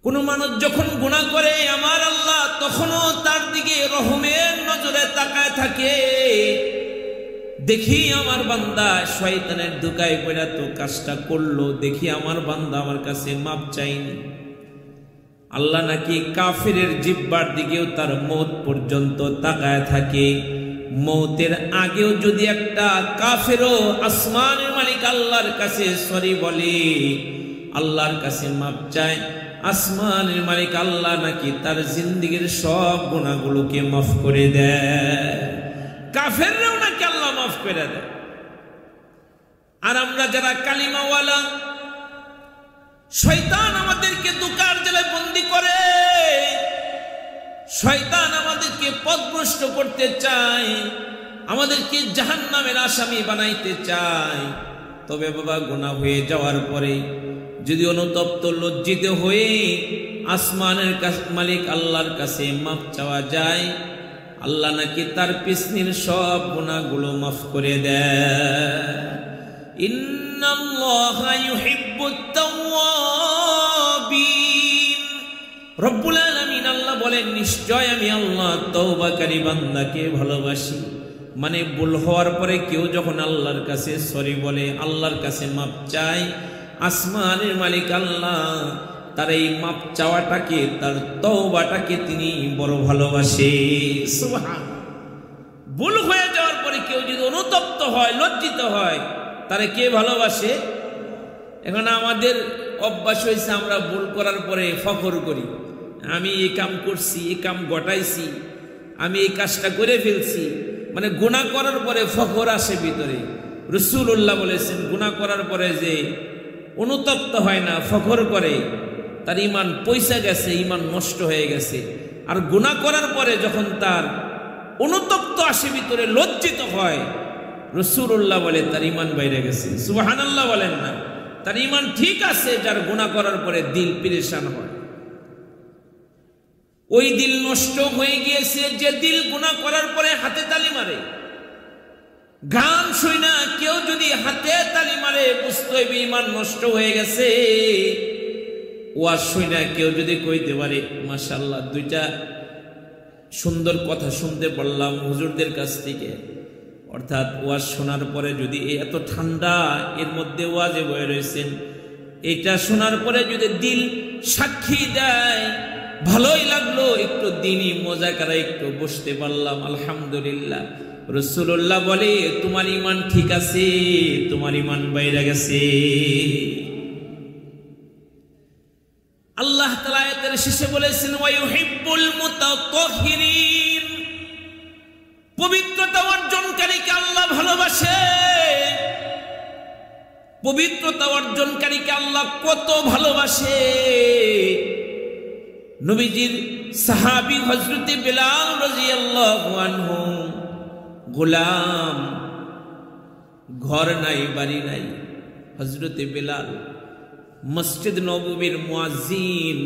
কোন মানুষ যখন গুনাহ করে আমার আল্লাহ তখনও তার দিকে রহমের নজরে তাকায় থাকে। দেখি আমার বান্দা শয়তানের ধোঁকায় পড়ে তো কাজটা করলো, দেখি আমার বান্দা আমার কাছে মাপ চাইনি। আল্লাহ নাকি কাফিরের জিহ্বার দিকেও তার মওত পর্যন্ত তাকায় থাকে। মওতের আগেও যদি একটা কাফেরও আসমানের মালিক আল্লাহর কাছে সরি বলে, আল্লাহর কাছে মাপ চায়, আসমানের মালিক আল্লাহ নাকি তার জিন্দেগীর সব গুনাহগুলোকে মাফ করে দেয়। কাফেররাও নাকি আল্লাহ মাফ করে দেয়। আর আমরা যারা কালিমাওয়ালা, শয়তান আমাদেরকে ধোঁকার জেলায় বন্দী করে, শয়তান আমাদেরকে পথভ্রষ্ট করতে চায়, আমাদেরকে জাহান্নামের আসামি বানাইতে চায়। তবে বাবা গুনাহ হয়ে যাওয়ার পরে যদি অনুতপ্ত লজ্জিত হয়ে আসমানের মালিক আল্লাহর কাছে মাফ চাওয়া যায়, আল্লাহ নাকি তার পিছনের সব গুনাহগুলো মাফ করে দেয়। ইন্নাল্লাহা ইউহিব্বুত তাওয়াবিন, রব্বুল আলামিন আল্লাহ বলেন নিশ্চয় আমি আল্লাহ তওবাকারী বান্দাকে ভালোবাসি। মানে ভুল হওয়ার পরে কেউ যখন আল্লাহর কাছে সরি বলে, আল্লাহর কাছে মাপ চায়, আসমানের মালিক আল্লাহ তার এই মাপ চাওয়াটাকে, তার তওবাটাকে তিনি বড় ভালোবাসে। সুবহানাল্লাহ। ভুল হয়ে যাওয়ার পরে কেউ যদি অনুতপ্ত হয়, লজ্জিত হয়, তারে কে ভালোবাসে? এখন আমাদের অভ্যাস হয়েছে আমরা ভুল করার পরে ফখর করি, আমি এই কাম করছি, এই কাম ঘটাইছি, আমি এই কাজটা করে ফেলছি। মানে গুনাহ করার পরে ফখর আসে ভিতরে। রাসূলুল্লাহ বলেছেন গুনাহ করার পরে যে অনুতপ্ত হয় না, ফখর করে, তার ঈমান পয়সা গেছে, ঈমান নষ্ট হয়ে গেছে। আর গুনাহ করার পরে যখন তার অনুতপ্ত আসে ভিতরে, লজ্জিত হয়, রাসূলুল্লাহ বলে তার ঈমান বাইরে গেছে। সুবহানাল্লাহ বলেন না? তার ঈমান ঠিক আছে যার গুনাহ করার পরে দিল পেরেশান হয়। ওই দিল নষ্ট হয়ে গিয়েছে যে দিল গুনাহ করার পরে হাতে তালি মারে। গান শুই না কেউ যদি হাতে তালি মারে, বুঝতে হইবে ঈমান নষ্ট হয়ে গেছে। ওয়াজ শুই না কেউ যদি কইতে পারে মাশাআল্লাহ দুইটা সুন্দর কথা শুনতে পারলাম হুজুরদের কাছ থেকে, অর্থাৎ ওয়াজ শোনার পরে যদি এত ঠান্ডা এর মধ্যে ওয়াজে বয়ে রয়েছেন, এটা শোনার পরে যদি দিল সাক্ষী দেয়, ভালোই লাগলো, একটু দিনই মোজাকারা একটু বসতে পারলাম, আলহামদুলিল্লাহ। রাসূলুল্লাহ বলে তোমার ঈমান ঠিক আছে, তোমার ঈমান বাইরে গেছে। আল্লাহ তাআলা আয়াতের শেষে বলেছেন ওয়া ইউহিব্বুল মুতাতাহহিরিন, পবিত্রতা অর্জনকারীকে আল্লাহ ভালোবাসে। পবিত্রতা অর্জনকারীকে আল্লাহ কত ভালোবাসে। নবীজির সাহাবী হযরতে বেলাল রাদিয়াল্লাহু আনহু, গোলাম, ঘর নাই বাড়ি নাই, হযরতে বেলাল মসজিদ নববীর মুয়াজ্জিন,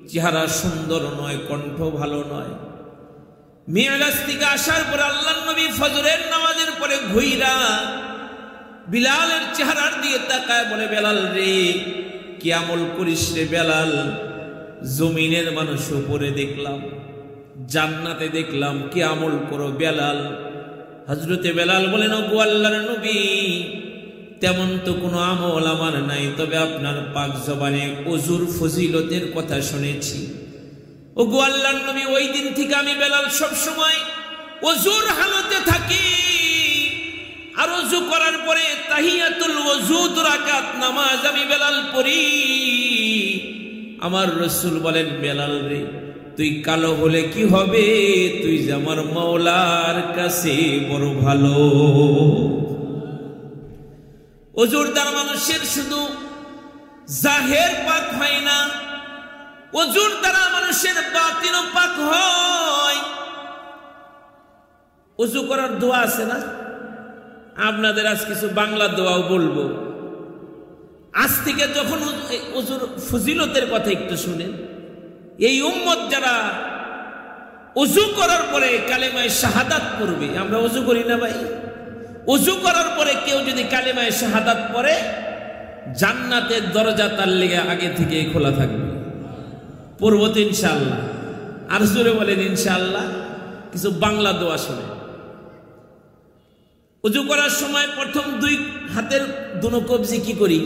চেহারা সুন্দর নয়, কণ্ঠ ভালো নয়। মিরাজ থেকে আসার পর আল্লাহর নবী ফজরের নামাজের পরে ঘুইরা বিলালের চেহারার দিকে তাকায় বলে, বেলাল রে কি আমল করিস রে বেলাল? জমিনের মানুষ উপরে দেখলাম, জান্নাতে দেখলাম, কি আমল করো বেলাল? হযরতে বেলাল বলেন ওগো আল্লাহর নবী, তেমন তো কোনো আমল আমার নাই, তবে আপনার পাক জবানে ওযুর ফজিলতের কথা শুনেছি। ওগো আল্লাহর নবী, ওই দিন থেকে আমি বেলাল সব সময় ওযুর হালতে থাকি, আর ওযু করার পরে তাহিয়াতুল ওযু 2 রাকাত নামাজ আমি বেলাল পড়ি। আমার রাসূল বলেন বেলাল রে তুই কালো হলে কি হবে, তুই যে আমার মাওলার কাছে বড় ভালো। ওযুর দ্বারা মানুষের শুধু জাহের পাক হয় না, ওযুর দ্বারা মানুষের বাতিনও পাক হয়। ওযু করার দোয়া আছে না? আপনাদের আজ কিছু বাংলা দোয়াও বলবো। আজ থেকে যখন ওযুর ফজিলতের কথা একটু শুনেন, এই উম্মত যারা ওযু করার পরে কালেমায়ে শাহাদাত পড়বে, আমরা ওযু করি না ভাই? ওযু করার পরে কেউ যদি কালেমায়ে শাহাদাত পড়ে, জান্নাতের দরজা তার লেগে আগে থেকে খোলা থাকবে। পড়বো তো ইনশাআল্লাহ। আর জোরে বলেন ইনশাআল্লাহ। কিছু বাংলা দোয়া শুনে। ওযু করার সময় প্রথম দুই হাতের দুনো কবজি কি করি?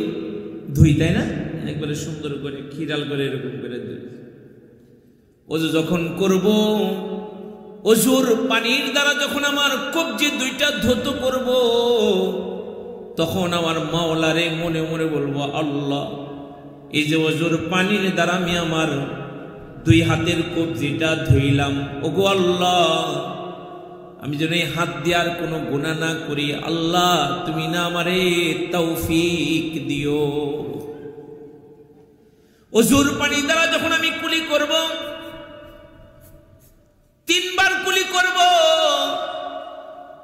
ধুই, তাই না? একবারে সুন্দর করে খিরাল করে এরকম করে ধুই। ওযু যখন করব, ওযুর পানির দ্বারা যখন আমার কবজি দুইটা ধৌত করব, তখন আমার মাওলারে মনে মনে বলবো, আল্লাহ, এই যে ওযুর পানির দ্বারা আমি আমার দুই হাতের কবজিটা ধুইলাম, ওগো আল্লাহ, আমি যেন এই হাত দিয়ে আর কোনো গুনাহ না করি, আল্লাহ তুমি না আমারে তৌফিক দিও। ওযুর পানি দ্বারা যখন আমি কুলি করব, 3 বার কুলি করব।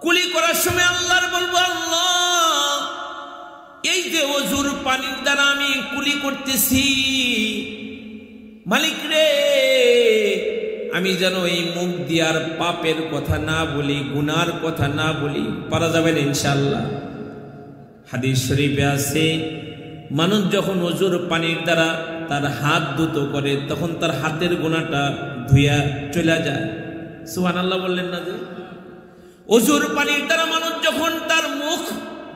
কুলি করার সময় আল্লাহর বলবো, আল্লাহ, এই যে ওযুর পানির দ্বারা আমি কুলি করতেছি, মালিক রে, আমি যেন এই মুখ দিয়ার পাপের কথা না বলি, গুনার কথা না বলি। পারা যাবে না ইনশাআল্লাহ। হাদিস শরীফে আছে, মানুষ যখন ওযুর পানির দ্বারা তার হাত ধুত করে, তখন তার হাতের গুনাহটা ধুইয়া চলে যায়। সুবহানাল্লাহ বললেন না? যে ওযুর পানির দ্বারা মানুষ যখন তার মুখ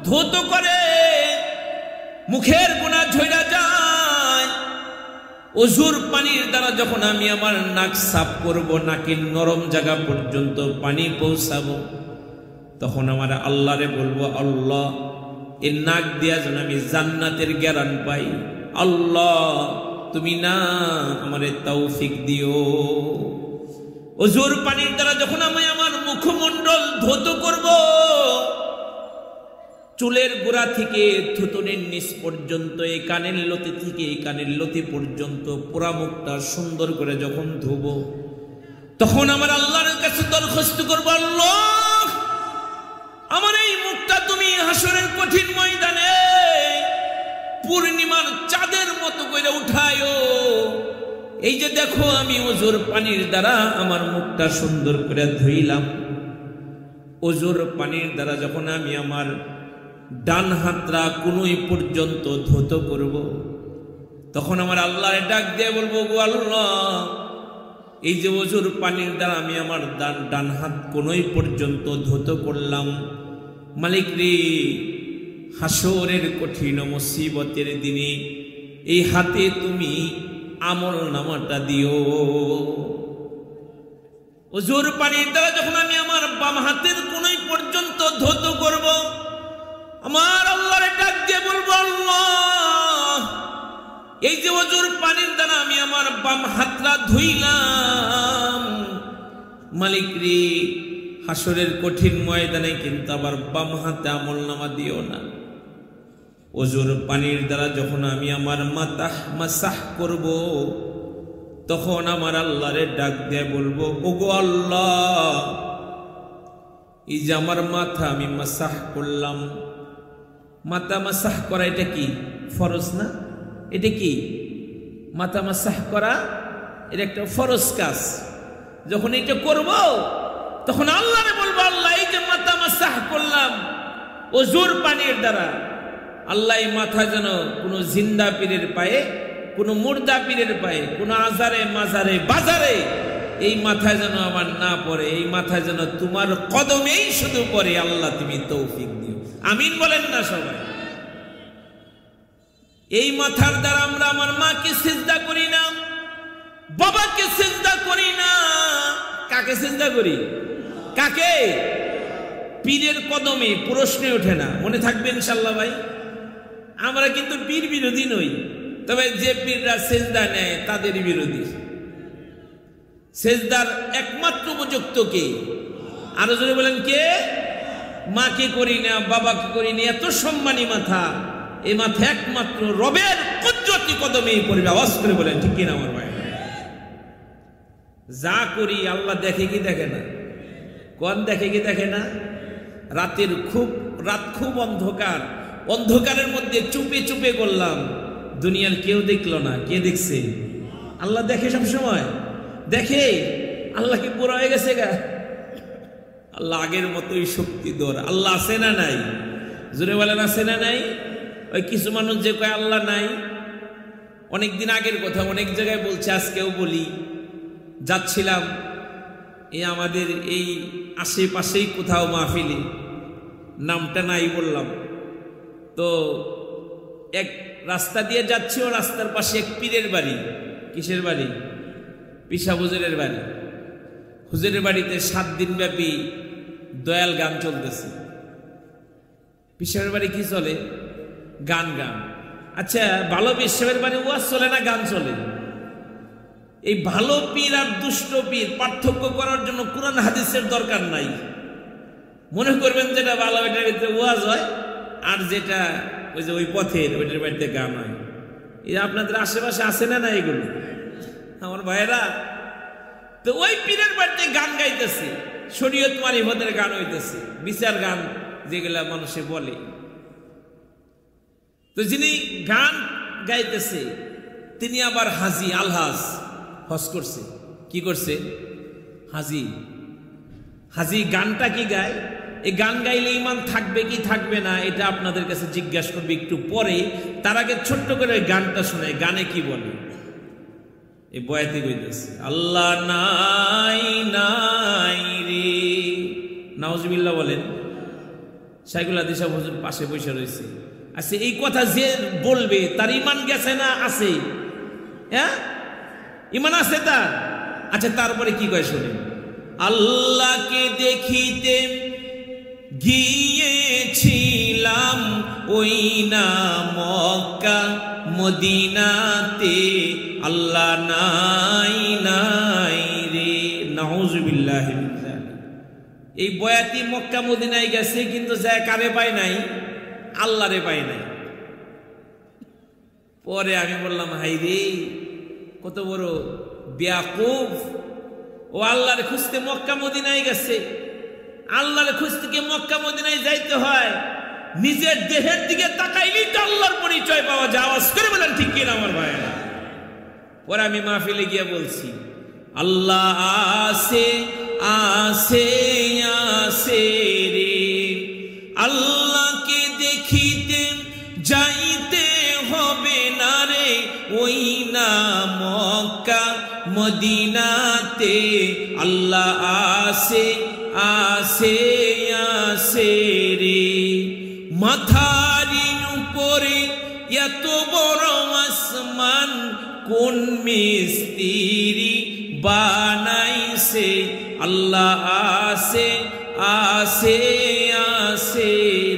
ধৌত করে, মুখের গুনাহ ঝইরা যায়। ওযুর পানির দ্বারা যখন আমি আমার নাক সাফ করব, নাকের নরম জায়গা পর্যন্ত পানি পৌঁছাবো, তখন আমার আল্লাহরে বলবো, আল্লাহ, এই নাক দিয়া যেন আমি জান্নাতের গ্যারান পাই, আল্লাহ তুমি না আমারে তৌফিক দিও। ওযুর পানির দ্বারা যখন আমি আমার মুখমণ্ডল ধৌত করব, চুলের গোড়া থেকে থুতনির নিচ পর্যন্ত, এই কানের লতি থেকে এই কানের লতি পর্যন্ত পুরা মুখটা সুন্দর করে যখন ধুব, তখন আমার আল্লাহর কাছে দরখাস্ত করব, আল্লাহ, আমার এই মুখটা তুমি হাসরের কঠিন ময়দানে পূর্ণিমার চাঁদের মতো করে উঠায়ো। এই যে দেখো, আমি ওযুর পানির দ্বারা আমার মুখটা সুন্দর করে ধুইলাম। ওযুর পানির দ্বারা যখন আমি আমার ডান হাতটা কোনই পর্যন্ত ধৌত করব, তখন আমার আল্লাহরে ডাক দিয়ে বলবো, গো আল্লাহ, এই যে ওযুর পানির দ্বারা আমি আমার ডান হাত কোনই পর্যন্ত ধৌত করলাম, মালিক রে, হাসরের কঠিন মুসিবতের দিনে এই হাতে তুমি আমল নামাটা দিও। ওযুর পানির দ্বারা যখন আমি আমার বাম হাতের কোনই পর্যন্ত ধৌত করব, আমার আল্লাহরে ডাক দিয়ে বলবো, আল্লাহ, এই যে ওযুর পানির দ্বারা আমি আমার বাম হাতটা ধুইলাম, মালিক রে, হাসরের কঠিন ময়দানে কিন্তু আবার বাম হাতে আমলনামা দিও না। ওযুর পানির দ্বারা যখন আমি আমার মাথা মাসাহ করব, তখন আমার আল্লাহরে ডাক দিয়ে বলবো, ওগো আল্লাহ, এই যে আমার মাথা আমি মাসাহ করলাম, মাথা মাসাহ করা এটা কি ফরজ না? এটা কি মাথা মাসাহ করা? এটা একটা ফরজ কাজ। যখন এটা করব, তখন আল্লাহরে বলবো, আল্লাহ, এই যে মাথা মাসাহ করলাম ওযুর পানির দ্বারা, আল্লাহ এই মাথা যেন কোনো জিন্দা পীরের পায়ে, কোনো মুর্দা পীরের পায়ে, কোনো আজারে মাজারে বাজারে এই মাথা যেন আমার না পড়ে, এই মাথা যেন তোমার কদমেই শুধু পড়ে, আল্লাহ তুমি তৌফিক দিও। আমিন বলেন না সবাই? এই মাথার দ্বারা আমরা আমার মাকে সিজদা করি না, বাবাকে সিজদা করি না। কাকে সিজদা করি? কাকে? পীরের কদমে। প্রশ্নে ওঠে না। মনে থাকবে ইনশাআল্লাহ ভাই। আমরা কিন্তু পীর বিরোধী নই, তবে যে পীররা সিজদা নেয় তাদের বিরোধী। সিজদার একমাত্র উপযুক্ত কে? আরো জোরে বলেন কে? মাকে করি না, বাবাকে করি না, এত সম্মানী মাথা, এই মাথা একমাত্র রবের কুদরতি কদমেই পড়বে। আওয়াজ করে বলেন ঠিক কিনা আমার ভাই? যা করি আল্লাহ দেখে কি দেখে না? কোন দেখে কি দেখে না? রাত খুব অন্ধকার, অন্ধকারের মধ্যে চুপে চুপে করলাম, দুনিয়ার কেউ দেখলো না। কে দেখছে? আল্লাহ দেখে, সব সময় দেখে। আল্লাহ কি পুরো হয়ে গেছে গা? আল্লাহ আগের মতোই শক্তিধর। আল্লাহ আছে না নাই? জোরে বলেন আছে না নাই? ওই কিছু মানুষ যে কয় আল্লাহ নাই, অনেকদিন আগের কথা, অনেক জায়গায় বলছে, আজকেও বলি। যাচ্ছিলাম আমাদের এই আশেপাশেই কোথাও মাহফিলে, নামটা নাই বললাম, তো এক রাস্তা দিয়ে যাচ্ছি, ও রাস্তার পাশে এক পীরের বাড়ি। কিসের বাড়ি? পিসা হুজুরের বাড়ি। হুজুরের বাড়িতে 7 দিন ব্যাপী দয়াল গান চলতেছে। পিসার বাড়ি কি চলে? গান। আচ্ছা, ভালো পিসাবের বাড়ি ওয়াজ চলে না গান চলে? এই ভালো পীর আর দুষ্ট পীর পার্থক্য করার জন্য কুরআন হাদিসের দরকার নাই। মনে করবেন যেটা ভালো এটার ভিতরে ওয়াজ হয়, আর যেটা ওই যে ওই পথের ওইটার বাড়িতে গান হয়। এই আপনাদের আশেপাশে আছে না না এগুলো আমার ভাইয়েরা? তো ওই পীরের বাড়িতে গান গাইতেছে, শরীয়ত মারিফতের গান হইতেছে, বিচার গান যেগুলা মানুষে বলে। তো যিনি গান গাইতেছে তিনি আবার হাজি, আলহাজ, হজ করছে। কি করছে? হাজি গানটা কি গায়? এই গান গাইলে ইমান থাকবে কি থাকবে না এটা আপনাদের কাছে জিজ্ঞাসা করবে একটু পরে। তার আগে ছোট্ট করে গানটা শোনায়। গানে কি বলে? এই বয়াতি কইতেছে, আল্লাহ নাই নাই রে, নাউজুবিল্লাহ বলেন। শাইখুল হাদিস সাহেব হুজুর পাশে বসে রয়েছে। আচ্ছা, এই কথা যে বলবে তার ইমান গেছে না আছে? হ্যাঁ, ইমান আছে তার। আচ্ছা, তারপরে কি কয় শুনে, আল্লাহকে দেখিতে গিয়েছিলাম ওই না মক্কা মদিনাতে, আল্লাহ নাই নাই রে, নাউজুবিল্লাহ। এই বয়াতি মক্কা মদিনায় গেছে, কিন্তু যায় কারে পায় নাই? আল্লাহরে পায় নাই। পরে আমি বললাম, হাই রে, কত বড় বেয়াকুফ! ও আল্লাহরে খুঁজতে মক্কা মদিনায় গেছে। আল্লাহরে খুঁজতে গিয়ে মক্কা মদিনায় যাইতে হয়, নিজের দেহের দিকে তাকাইলেই তো আল্লাহর পরিচয় পাওয়া যায়। আওয়াজ করে বলেন ঠিক কিনা আমার ভাইয়েরা? পরে আমি মাহফিলে গিয়ে বলছি, আল্লাহ আছে আছে আছে রে, আল্লাহকে দেখিতে যাইতে হবে না রে ওই না মক্কা মদিনাতে, আল্লাহ আছে আছে আছে রে। মাথারি উপরে এত বড় আসমান কোন মিস্ত্রি বানাইছে, আল্লাহ আছে আছে আছে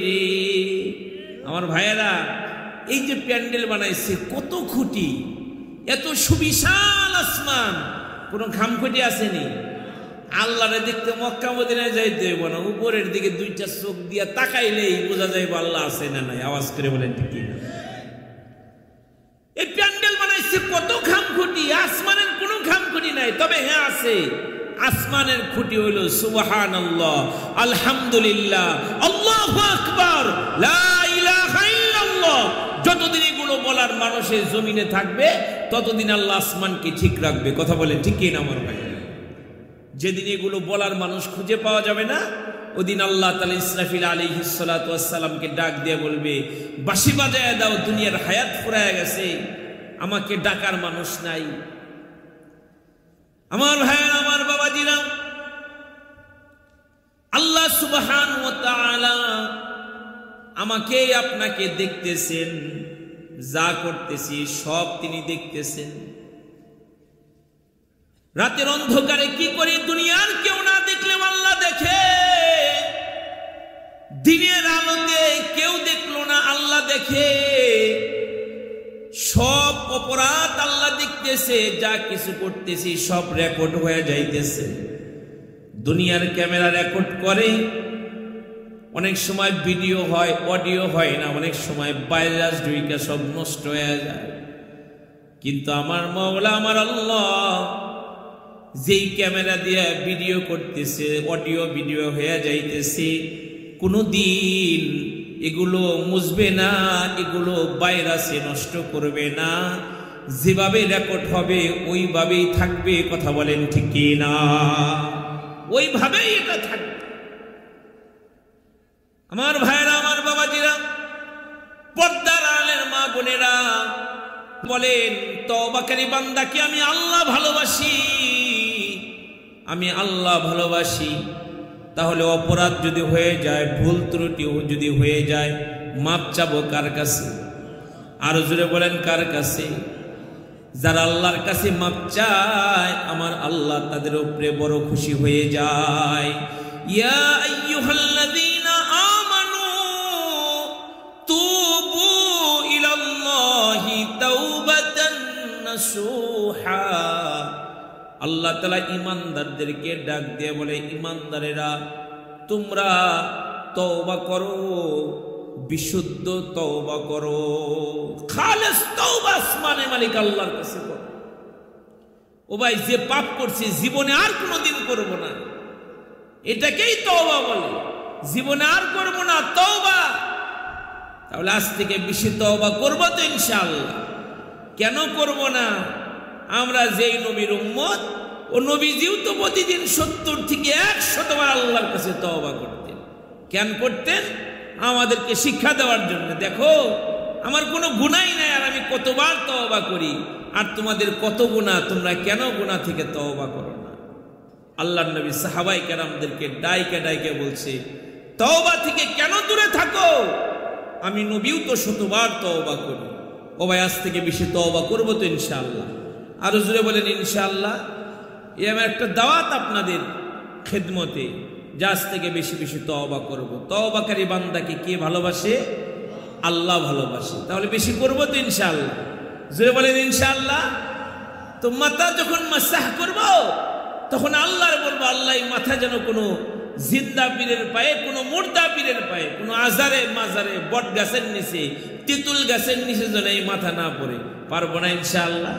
রে। আমার ভাইয়েরা, এই যে প্যান্ডেল বানাইছে, কত খুঁটি, এত সুবিশাল আসমান, কোনো খামখুঁটি আসেনি। আল্লাহরে দেখতে মক্কা মদিনায় যাইতে হইব না, উপরের দিকে 2টা চোখ দিয়া তাকাইলেই বোঝা যাইব আল্লাহ আছে না নাই। আওয়াজ করে বলেন ঠিক কিনা? এই প্যান্ডেল বানাইছে, কত খামখুঁটি, আসমানের কোনো খামখুঁটি নাই। তবে হ্যাঁ আছে, আসমানের খুঁটি হইল সুবহানাল্লাহ, আলহামদুলিল্লাহ, আল্লাহু আকবার, লা ইলাহা ইল্লাল্লাহ। যতদিন এগুলো বলার মানুষের জমিনে থাকবে ততদিন আল্লাহ আসমানকে ঠিক রাখবে। কথা বলেন ঠিক কিনা আমার ভাই? যেদিন এগুলো বলার মানুষ খুঁজে পাওয়া যাবে না, ওদিন আল্লাহ তাআলা ইসরাফিল আলাইহিস সালাতু ওয়াস সালামকে ডাক দিয়ে বলবে, বাঁশি বাজায় দাও, দুনিয়ার হায়াত ফুরায় গেছে, আমাকে ডাকার মানুষ নাই। আমার ভাইয়েরা, আমার বাবাজিরা, আল্লাহ সুবহানাহু ওয়া তাআলা আমাকে আপনাকে দেখতেছেন, যা করতেছি সব তিনি দেখতেছেন। রাতের অন্ধকারে কি করি দুনিয়ার কেউ না দেখলেও আল্লাহ দেখে, দিনের আলোতে কেউ দেখলো না আল্লাহ দেখে। সব অপরাধ আল্লাহ দেখতেছে, যা কিছু করতেছি সব রেকর্ড হয়ে যাইতেছে। দুনিয়ার ক্যামেরা রেকর্ড করে, অনেক সময় ভিডিও হয়, অডিও হয় না, অনেক সময় ভাইরাস ঢুইকা সব নষ্ট হয়ে যায়। কিন্তু আমার মাওলা, আমার আল্লাহ যেই ক্যামেরা দিয়ে ভিডিও করতেছে, অডিও ভিডিও হয়ে যাইতেছে, কোনোদিন এগুলো মুছবে না, এগুলো ভাইরাসে নষ্ট করবে না। যেভাবে রেকর্ড হবে ওইভাবেই থাকবে। কথা বলেন ঠিক কি না? ওইভাবেই এটা থাকবে। আমার ভাইরা, আমার বাবাজিরা, পর্দার আলের মা বোনেরা, বলেন তওবাকারী বান্দাকে আমি আল্লাহ ভালোবাসি, আমি আল্লাহ ভালোবাসি। তাহলে অপরাধ যদি হয়ে যায়, ভুল ত্রুটি যদি হয়ে যায়, মাপ চাবো কার কাছে? আরো জোরে বলেন কার কাছে? যারা আল্লাহর কাছে মাপ চায় আমার আল্লাহ তাদের উপরে বড় খুশি হয়ে যায়। ইয়া আইয়ুহাল্লাযীনা আমানু তুবু ইলাল্লাহি তাওবাতান নাসুহা। আল্লাহ তাআলা ঈমানদারদেরকে ডাক দিয়ে বলে, ঈমানদারেরা তোমরা তওবা করো, বিশুদ্ধ তওবা করো, খালেস তওবা আসমানের মালিক আল্লাহর কাছে করো। ও ভাই, যে পাপ করছি জীবনে আর কোনোদিন করব না, এটাকেই তওবা বলে। জীবনে আর করব না, তওবা। তাহলে আজ থেকে বেশি তওবা করব তো ইনশাআল্লাহ। কেন করব না? আমরা যেই নবীর উম্মত, ও নবীজিও তো প্রতিদিন 70 থেকে 100 বার আল্লাহর কাছে তওবা করতেন। কেন করতেন? আমাদেরকে শিক্ষা দেওয়ার জন্য। দেখো আমার কোনো গুনাহ নাই, আর আমি কতবার তওবা করি, আর তোমাদের কত গুনাহ, তোমরা কেন গুনাহ থেকে তওবা করো না? আল্লাহর নবী সাহাবায়ে কেরামদেরকে ডাইকে ডাইকে বলছে, তওবা থেকে কেন দূরে থাকো? আমি নবীও তো 100 বার তওবা করি। ও ভাই, আজ থেকে বেশি তওবা করব তো ইনশাআল্লাহ। আরো জোরে বলেন ইনশাআল্লাহ। এই আমার একটা দাওয়াত আপনাদের খেদমতে, যে আজ থেকে বেশি বেশি তওবা করব। তওবাকারী বান্দাকে কে ভালোবাসে? আল্লাহ ভালোবাসে। তাহলে বেশি করব তো ইনশাআল্লাহ। জোরে বলেন ইনশাআল্লাহ। তো মাথা যখন মাসাহ করব, তখন আল্লাহর বলবো, আল্লাহ এই মাথা যেন কোনো জিন্দা পীরের পায়ে, কোনো মুর্দা পীরের পায়ে, কোনো আজারে মাজারে, বট গাছের নিচে, তিতুল গাছের নিচে যেন এই মাথা না পড়ে। পারবো না ইনশাআল্লাহ।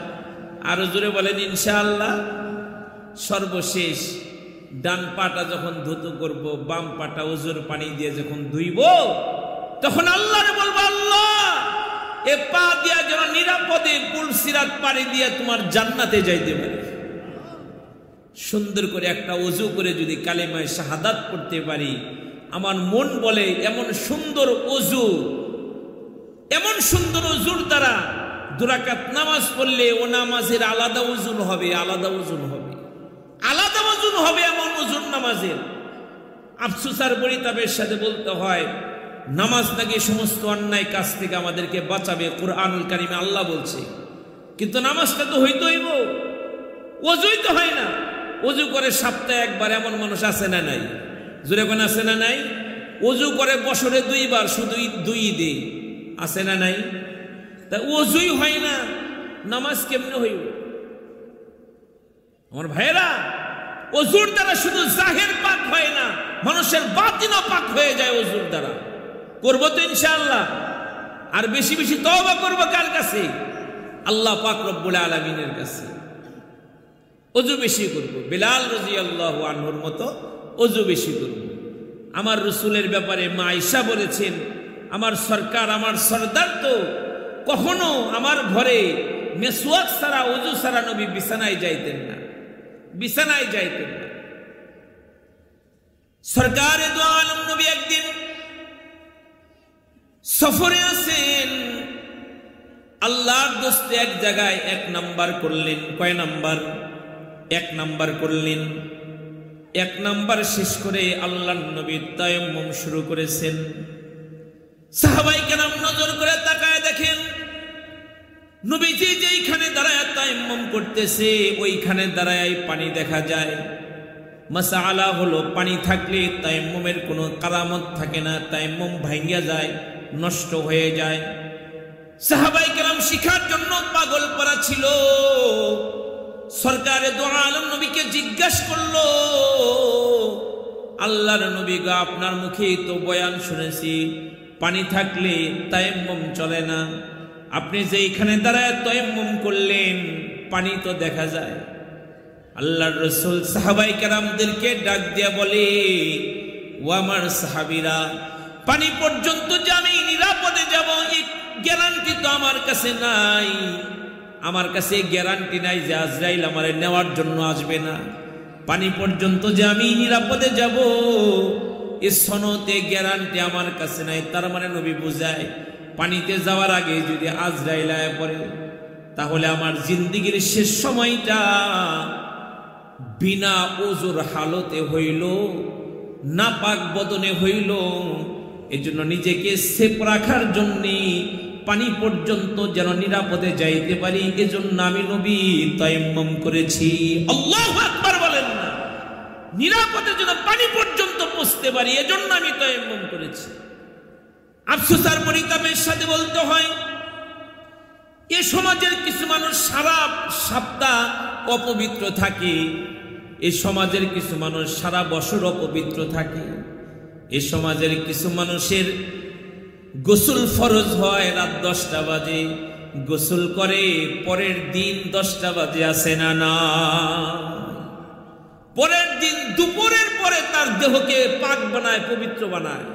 আরো জোরে বলেন ইনশাআল্লাহ। সর্বশেষ ডান পাটা যখন ধুতু করব, বাম পাটা ওজুর পানি দিয়ে যখন ধুইব, তখন আল্লাহরে বলবো, আল্লাহ এ পা দিয়া যেন নিরাপদে পুলসিরাত পাড়ি দিয়ে তোমার জান্নাতে যাইতে পারি। সুন্দর করে একটা ওযু করে যদি কালেমায়ে শাহাদাত পড়তে পারি, আমার মন বলে এমন সুন্দর ওযু, এমন সুন্দর ওযুর দ্বারা 2 রাকাত নামাজ পড়লে ও নামাজের আলাদা ওজুন হবে, আলাদা ওজুন হবে, আলাদা ওজুন হবে, এমন ওজুন নামাজের। আফসোস আর পরিতাপের সাথে বলতে হয়, নামাজ নাকি সমস্ত অন্যায় কাজ থেকে আমাদেরকে বাঁচাবে, কুরআনুল কারীমে আল্লাহ বলছে। কিন্তু নামাজটা তো হইতে হইব, ওযুই তো হয় না। ওযু করে সপ্তাহে একবার এমন মানুষ আছে না নাই? জোরে কোন আছে না নাই? ওযু করে বছরে 2 বার, শুধু 2 ঈদে, আছে না নাই? তা ওযুই হয় না, নামাজ কেমনে হইব? আমার ভাইরা, ওযুর দ্বারা শুধু জাহির পাক হয় না, মানুষের বাতিনও পাক হয়ে যায় ওযুর দ্বারা। করব তো ইনশাআল্লাহ। আর বেশি বেশি তওবা করব কার কাছে? আল্লাহ পাক রব্বুল আলামিনের কাছে। ওযু বেশি করব, বিলাল রাদিয়াল্লাহু আনহুর মতো ওযু বেশি করব। আমার রাসূলের ব্যাপারে মা আয়েশা বলেছেন, আমার সরকার, আমার সরদার তো কখনো আমার ঘরে মেসওয়াক ছাড়া, ওযু ছাড়া নবী বিছানায় যাইতেন না, বিছানায় যাইতেন না। সরকারে দু আলম নবী একদিন সফরে আছেন, আল্লাহর দোস্তে এক জায়গায় 1 নাম্বার করলেন। কয় নাম্বার? 1 নাম্বার করলেন। 1 নাম্বার শেষ করে আল্লাহর নবী তায়াম্মুম শুরু করেছেন। সাহাবায়ে কেরাম নজর করে তাকায় দেখেন, নবীজি যেইখানে দাঁড়ায় তায়াম্মুম করতেছে, ওইখানে দাঁড়ায় পানি দেখা যায়। মাসআলা হলো, পানি থাকলে তায়াম্মুমের কোনো কারামত থাকে না, তায়াম্মুম ভাঙ্গা যায়, নষ্ট হয়ে যায়। সাহাবায়ে কেরাম শিখার জন্য পাগল পড়া ছিল। সরকারে দু আলম নবীকে জিজ্ঞাসা করলো, আল্লাহর নবী গো, আপনার মুখেই তো বয়ান শুনেছি পানি থাকলে তায়াম্মুম চলে না, আপনি যেইখানে দাঁড়ায় তায়াম্মুম করলেন পানি তো দেখা যায়। আল্লাহর রাসূল সাহাবায়ে কেরামদেরকে ডাক দিয়া বলে, ও আমার সাহাবীরা, পানি পর্যন্ত যে আমি নিরাপদে যাব এই গ্যারান্টি তো আমার কাছে নাই। আমার কাছে গ্যারান্টি নাই যে আজরাইল আমারে নেওয়ার জন্য আসবে না। পানি পর্যন্ত যে আমি নিরাপদে যাব এই সনতে গ্যারান্টি আমার কাছে নাই। তার মানে নবী বুঝায়, পানিতে যাওয়ার আগে যদি আজরাইল আয়া পড়ে, তাহলে আমার জিন্দেগীর শেষ সময়টা বিনা ওযুর হালতে হইল, নাপাক বদনে হইল। এজন্য নিজেকে সেফ রাখার জন্য পানি পর্যন্ত যেন নিরাপদে যাইতে পারি, এজন্য আমি নবী তায়াম্মুম করেছি। আল্লাহু আকবার বলেন না। নিরাপদে যেন পানি পর্যন্ত পৌঁছতে পারি, এজন্য আমি তায়াম্মুম করেছি। আফসোস আর পরিতাপের সাথে বলতে হয়, এ সমাজের কিছু মানুষ সারা সপ্তাহ অপবিত্র থাকে, এ সমাজের কিছু মানুষ সারা বছর অপবিত্র থাকে। এ সমাজের কিছু মানুষের গোসল ফরজ হয় রাত 10টা বাজে, গোসল করে পরের দিন 10টা বাজে আসে না, না পরের দিন দুপুরের পরে তার দেহকে পাক বানায়, পবিত্র বানায়।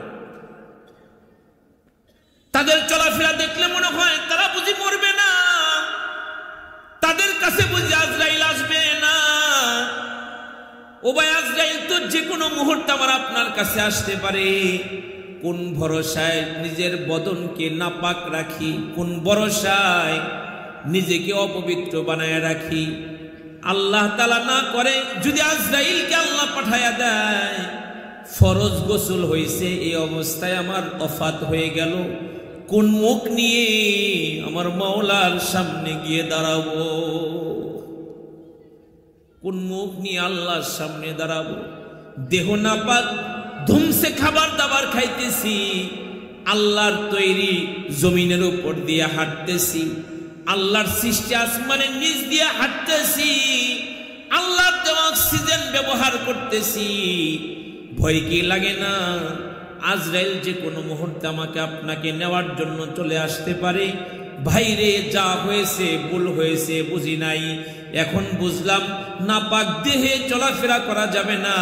তাদের চলাফেরা দেখলে মনে হয় তারা বুঝি মরবে না, তাদের কাছে বুঝি আজরাইল আসবে না। ও ভাই, আজরাইল তো যে কোনো মুহূর্তে আমার আপনার কাছে আসতে পারে। কোন ভরসায় নিজের বদনকে নাপাক রাখি, কোন ভরসায় নিজেকে অপবিত্র বানায় রাখি। আল্লাহ তাআলা না করে যদি আজরাইলকে আল্লাহ পাঠায়া দেয়, ফরজ গোসল হয়েছে, এই অবস্থায় আমার ওফাত হয়ে গেল, কোন মুখ নিয়ে আমার মাওলার সামনে গিয়ে দাঁড়াবো? কোন মুখ নিয়ে আল্লাহর সামনে দাঁড়াবো? দেহ নাপাক, ধুমসে খাবার দাবার খাইতেছি, আল্লাহর তৈরি জমিনের উপর দিয়ে হাঁটতেছি, আল্লাহর সৃষ্টি আসমানের নিচ দিয়ে হাঁটতেছি, আল্লাহর দেওয়া অক্সিজেন ব্যবহার করতেছি। ভয় কি লাগে না? আজরাইল যে কোনো মুহূর্তে আমাকে আপনাকে নেওয়ার জন্য চলে আসতে পারে। ভাইরে, যা হয়েছে ভুল হয়েছে, বুঝি নাই, এখন বুঝলাম নাপাক দেহে চলাফেরা করা যাবে না,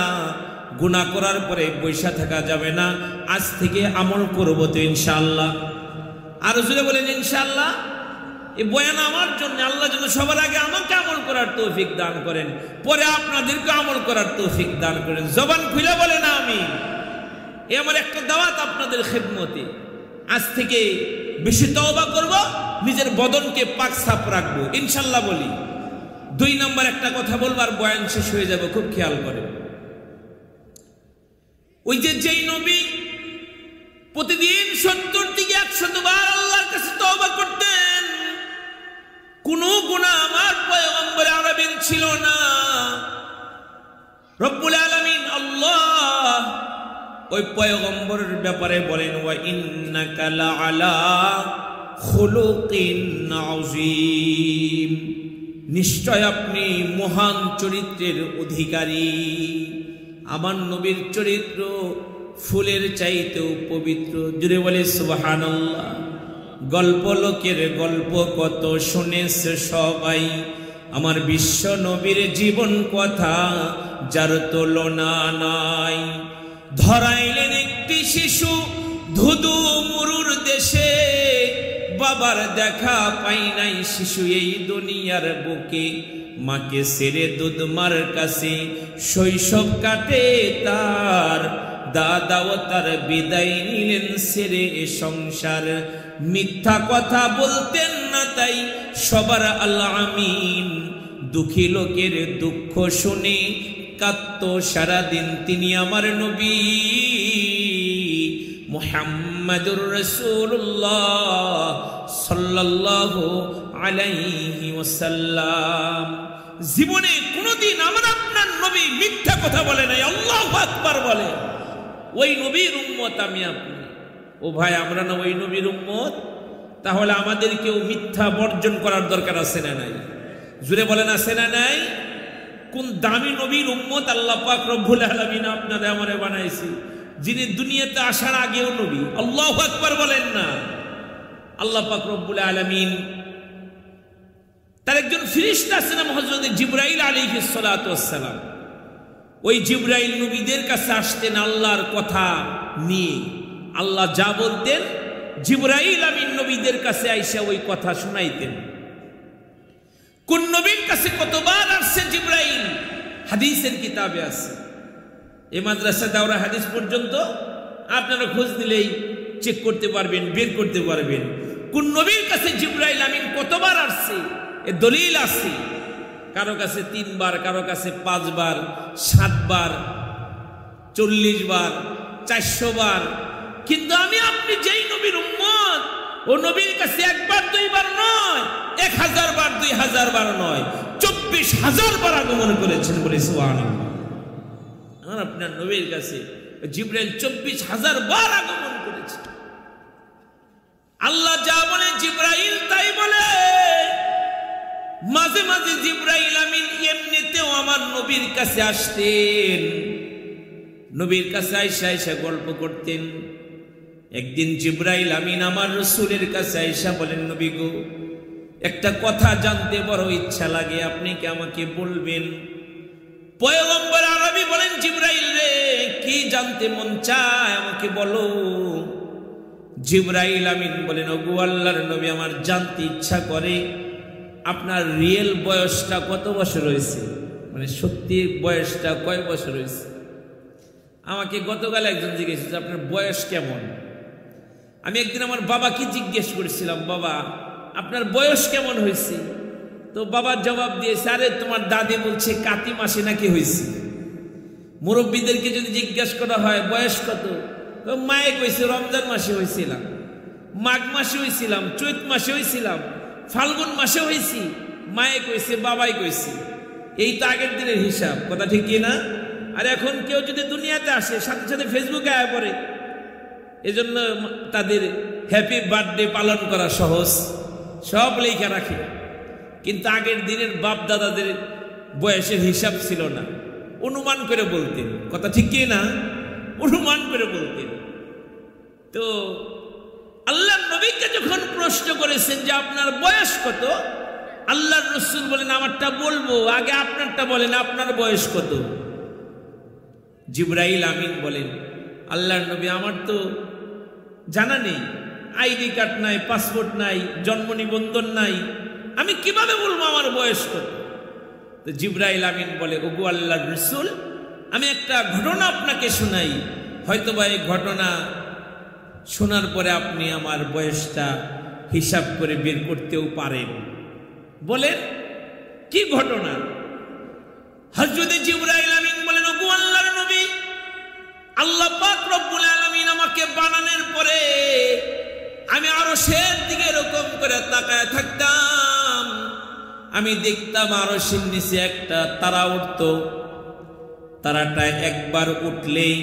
গুনাহ করার পরে বৈশা থাকা যাবে না। আজ থেকে আমল করব তো ইনশাআল্লাহ। আর জোরে বলেন ইনশাআল্লাহ। এই বয়ান আমার জন্য, আল্লাহ যেন সবার আগে আমাকে আমল করার তৌফিক দান করেন, পরে আপনাদেরকে আমল করার তৌফিক দান করেন। জবান খুলে বলেন আমিন। এ আমার একটা দাওয়াত আপনাদের খেদমতে। আজ থেকে বেশি তওবা করব, নিজের বদনকে পাক সাফ রাখবো ইনশাআল্লাহ বলি। 2 নম্বর একটা কথা বলবো আর বয়ান শেষ হয়ে যাবে, খুব খেয়াল করেন। ওই যে যেই নবী প্রতিদিন 70 থেকে 100 বার আল্লাহর কাছে তওবা করতেন, কোন গুনাহ আমার পয়গম্বর আরবিন ছিল না। রব্বুল আলামিন আল্লাহ ওই পয়গম্বরের ব্যাপারে বলেন, ওয়া ইন্নাকা লাআলা খুলুকিন আযীম, নিশ্চয় আপনি মহান চরিত্রের অধিকারী। আমার নবীর চরিত্র ফুলের চাইতেও পবিত্র। জুড়ে বলে সুবহানাল্লাহ। গল্প লোকের গল্প কত শুনেছে সবাই, আমার বিশ্ব নবীর জীবন কথা যার তুলনা নাই। ধরাইলেন একটি শিশু ধুধু মরুর দেশে, বাবার দেখা পাই নাই শিশু এই দুনিয়ার বুকে। মাকে ছেড়ে দুধ মার কাছে শৈশব কাটে তার, দাদাও তার বিদায় নিলেন ছেড়ে এ সংসার। মিথ্যা কথা বলতেন না তাই সবার আল্লাহ আমিন, দুঃখী লোকের দুঃখ শুনে কাঁদতো সারাদিন তিনি আমার নবী মুহাম্মাদুর রাসূলুল্লাহ সাল্লাল্লাহু আলাইহি ওয়াসাল্লাম। জীবনে কোনোদিন আমার আপনার নবী মিথ্যা কথা বলে নাই। আল্লাহু আকবার বলে। ওই নবীর উম্মত আমি আপনি। ও ভাই, আমরা না ওই নবীর উম্মত? তাহলে আমাদেরকেও মিথ্যা বর্জন করার দরকার আছে না নাই? জুড়ে বলেন আছে না নাই? কোন দামি নবীর উম্মত আল্লাহ পাক রব্বুল আলামিন আপনারা আমারে বানাইছে, যিনি দুনিয়াতে আসার আগেও নবী। আল্লাহু আকবার বলেন না। আল্লাহ পাক রব্বুল আলামিন তার একজন ফেরেশতা আছেন হযরত জিবরাইল আলাইহিস সালাতু ওয়াস সালাম। ওই জিবরাইল নবীদের কাছে আসতেন আল্লাহর কথা নিয়ে। আল্লাহ যা বলতেন জিবরাইল আমিন নবীদের কাছে আইসা ওই কথা শুনাইতেন। কোন নবীর কাছে কতবার আসছে জিবরাইল, হাদিসের কিতাবে আছে। এই মাদ্রাসা দাওরা হাদিস পর্যন্ত আপনারা খোঁজ দিলেই চেক করতে পারবেন, বের করতে পারবেন কোন নবীর কাছে জিবরাইল আমিন কতবার আসছে। এ দলিল আছে, কারো কাছে 3 বার, কারো কাছে 5 বার, 7 বার, 40 বার, 400 বার। কিন্তু আমি আপনি যেই নবীর উম্মত, ও নবীর কাছে 1 বার 2 বার নয়, 1000 বার 2000 বার নয়, 24,000 বার আগমন করেছেন বলে সুবহানাল্লাহ। আর আপনার নবীর কাছে জিবরাইল 24,000 বার আগমন করেছে। আল্লাহ যা বলে জিবরাইল তাই বলে। মাঝে মাঝে জিবরাইল আমিন এমনিতেও আমার নবীর কাছে আসতেন, নবীর কাছে আইসা গল্প করতেন। একদিন জিবরাইল আমিন আমার রাসূলের কাছে আইসা বলেন, নবী গো, একটা কথা জানতে বড় ইচ্ছা লাগে, আপনি কি আমাকে বলবেন? পয়গম্বর আরবি বলেন, জিবরাইল রে, কি জানতে মন চায় আমাকে বলো। জিবরাইল আমিন বলেন, ওগো আল্লাহর নবী, আমার জানতে ইচ্ছা করে আপনার রিয়েল বয়সটা কত বছর হয়েছে, মানে সত্যি বয়সটা কয় বছর হয়েছে। আমাকে গতকাল একজন জিজ্ঞেস করছে আপনার বয়স কেমন। আমি একদিন আমার বাবাকে জিজ্ঞেস করেছিলাম, বাবা আপনার বয়স কেমন হয়েছে? তো বাবার জবাব দিয়েছে, আরে তোমার দাদি বলছে কাতি মাসে নাকি হয়েছে। মুরব্বীদেরকে যদি জিজ্ঞেস করা হয় বয়স কত, তো মায়ে কইছে রমজান মাসে হয়েছিলাম, মাঘ মাসে হয়েছিলাম, চৈত মাসে হয়েছিলাম, ফাল্গুন মাসে হয়েছি। মায়ে কইছে, বাবাই কইছে। এই তো আগের দিনের হিসাব, কথা ঠিক কি না? আর এখন কেউ যদি দুনিয়াতে আসে সাথে সাথে ফেসবুকে আয়া পড়ে, এজন্য তাদের হ্যাপি বার্থডে পালন করা সহজ, সব লেখা রাখে। কিন্তু আগের দিনের বাপ দাদাদের বয়সের হিসাব ছিল না, অনুমান করে বলতেন, কথা ঠিক কি না? অনুমান করে বলতেন। তো আল্লাহর নবীকে যখন প্রশ্ন করেছেন যে আপনার বয়স কত, আল্লাহর রাসূল বলেন আমারটা বলবো, আগে আপনারটা বলেন, আপনার বয়স কত? জিবরাইল আমিন বলেন, আল্লাহর নবী আমার তো জানা নেই, আইডি কার্ড নাই, পাসপোর্ট নাই, জন্ম নিবন্ধন নাই, আমি কিভাবে বলবো আমার বয়স কত? তো জিবরাইল আমিন বলে, ওগো আল্লাহর রাসূল, আমি একটা ঘটনা আপনাকে শোনাই, হয়তোবা এই ঘটনা শোনার পরে আপনি আমার বয়সটা হিসাব করে বের করতেও পারেন। বলেন কি ঘটনা? হযরত জিবরাইল আমিন বলেন, ওগো আল্লাহর নবী, আল্লাহ পাক রব্বুল আলামিন আমাকে বানানোর পরে আমি আরশের দিকে এরকম করে তাকায় থাকতাম, আমি দেখতাম আরশের নিচে একটা তারা উঠতো, তারাটা একবার উঠলেই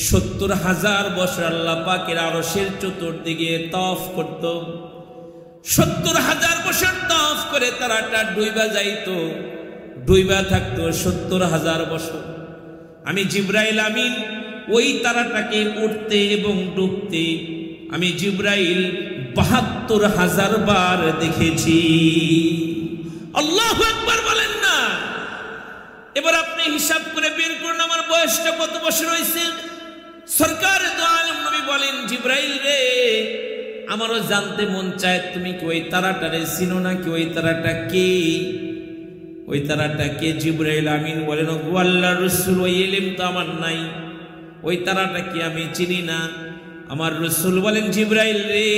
70,000 বছর আল্লাহ পাকের আরশের চতুর্দিকে তাওয়াফ করত। 70,000 বছর তাওয়াফ করে তারাটা ডুইবা যাইতো, ডুইবা থাকতো 70,000 বছর। আমি জিবরাইল আমিন ওই তারাটাকে উঠতে এবং ডুবতে আমি জিবরাইল 72,000 বার দেখেছি। আল্লাহু আকবার বলেন না। এবার আপনি হিসাব করে বের করুন আমার বয়সটা কত বছর হয়েছে। সরকার দো আলম নবী বলেন, জিবরাইল রে, আমারও জানতে মন চায় তুমি কি ওই তারাটারে চিনো নাকি? ওই তারাটা কে? ওই তারাটা কে? জিবরাইল আমিন বলেন, ওগো আল্লাহর রাসূল, ওই ইলম তো আমার নাই, ওই তারাটা কি আমি চিনি না। আমার রাসূল বলেন, জিবরাইল রে,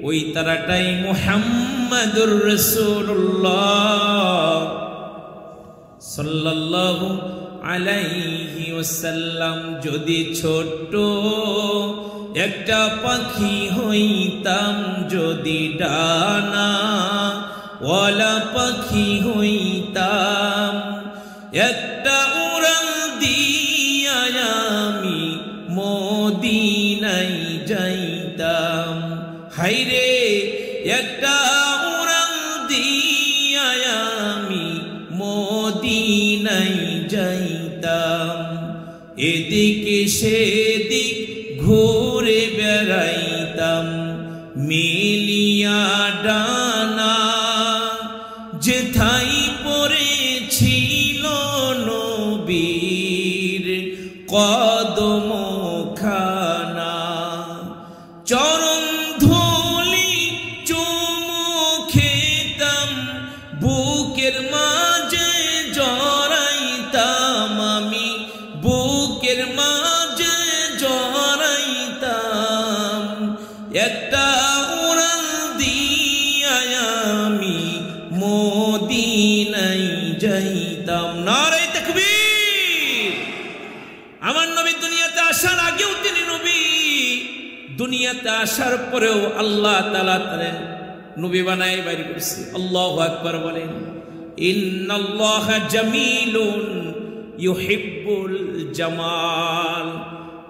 ওই তারাটাই মুহাম্মাদুর রাসূলুল্লাহ সাল্লাল্লাহু আলাইহি ওয়াসাল্লাম। যদি ছোট্ট একটা পাখি হইতাম, যদি ডানা ওয়ালা পাখি হইতাম, একটা উড়াল দিয়া আমি মদিনায় যাইতাম। হায়রে, একটা উড়াল দিয়া আমি মদিনায় যাইতাম। এদিকে সেদিক ঘুরে বেড়াইতাম, মিলিয়া ডানা যেথাই পড়েছিল নবীর কদমখানা। চরণ ধুলি চুমু খেতাম, বুকের মাঝে জড়াইতাম আমি, বুকের মাঝে জড়াইতাম। একটা উড়াল দিয়া আমি যাইতাম। নারে তাকবীর। আমার নবী দুনিয়াতে আসার আগেও তিনি নবী, দুনিয়াতে আসার পরেও আল্লাহ তাআলা তারে নবী বানায় বাইর করেছে। আল্লাহু আকবার বলেন। ইন্নাল্লাহা জামিলুন ইউহিব্বুল জামাল।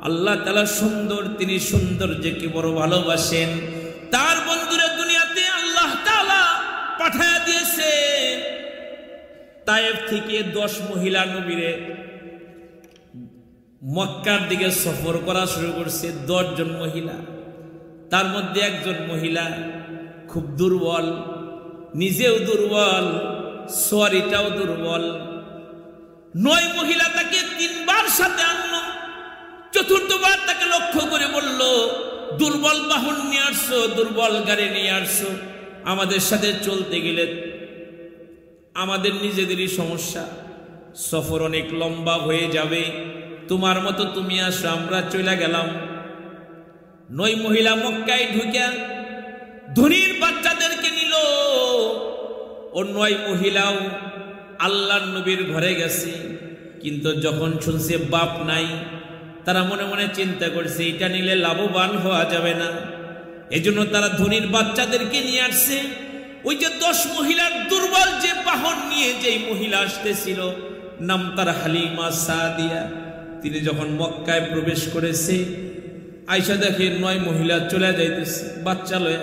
আল্লাহ তাআলা সুন্দর, তিনি সৌন্দর্যকে বড় ভালোবাসেন। তার বন্ধুরা দুনিয়াতে আল্লাহ তাআলা পাঠায় দিয়েছে। তায়েফ থেকে 10 মহিলা নবীরে মক্কার দিকে সফর করা শুরু করছে। 10 জন মহিলা, তার মধ্যে একজন মহিলা খুব দুর্বল, নিজেও দুর্বল, সোয়ারিটাও দুর্বল। 9 মহিলা তাকে 3 বার সাথে আনলো। চতুর্থবার তাকে লক্ষ্য করে বলল, দুর্বল বাহন নিয়ে আসছো, দুর্বল গাড়ি নিয়ে আসছো, আমাদের সাথে চলতে গেলে আমাদের নিজেদেরই সমস্যা, সফর অনেক লম্বা হয়ে যাবে, তোমার মতো তুমি আসো, আমরা চলে গেলাম। 9 মহিলা মক্কায় ঢুকিয়া ধনীর বাচ্চাদেরকে নিল। ও 9 মহিলাও আল্লাহর নবীর ঘরে গেছে, কিন্তু যখন শুনছে বাপ নাই, তারা মনে মনে চিন্তা করছে এটা নিলে লাভবান হওয়া যাবে না। এজন্য তারা ধনীর বাচ্চাদেরকে নিয়ে আসছে। ওই যে 10 মহিলার দুর্বল যে বাহন নিয়ে যেই মহিলা আসতেছিল, নাম তার হালিমা সাদিয়া। তিনি যখন মক্কায় প্রবেশ করেছে, আয়েশা দেখে 9 মহিলা চলে যাইতেছে বাচ্চা লয়ে।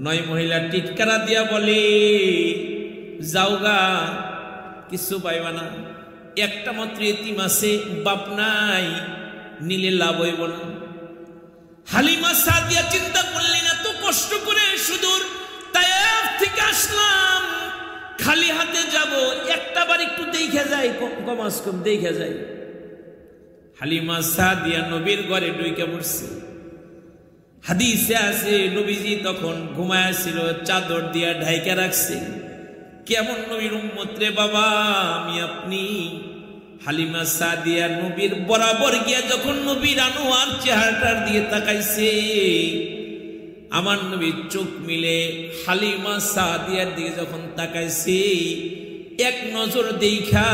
9 মহিলা টিটকারা দিয়া বলে, যাওগা, কিছু পাইবা না, একটা মাত্র এতিম আছে, বাপ নাই, নিলে লাভ হইব না। হালিমা সাদিয়া চিন্তা করলেন, এত কষ্ট করে সুদূর তায়েফ থেকে আসলাম, খালি হাতে যাব, একটা বার একটু দেখে যাই, কমাস কম দেখে যাই। হালিমা সাদিয়া নবীর ঘরে ঢুকে পড়ছে। হাদিসে আছে নবীজি তখন ঘুমায়াছিল, চাদর দিয়া ঢাইকা রাখছে। কেমন নবীর উম্মত রে বাবা, আমি আপনি। হালিমা সাদিয়া নবীর বরাবর গিয়া যখন নবীর আনোয়ার চেহারাটার দিয়ে তাকাইছে, আমার নবীর চোখ মিলে হালিমা সাদিয়ার দিকে যখন তাকাইছে, এক নজর দেখা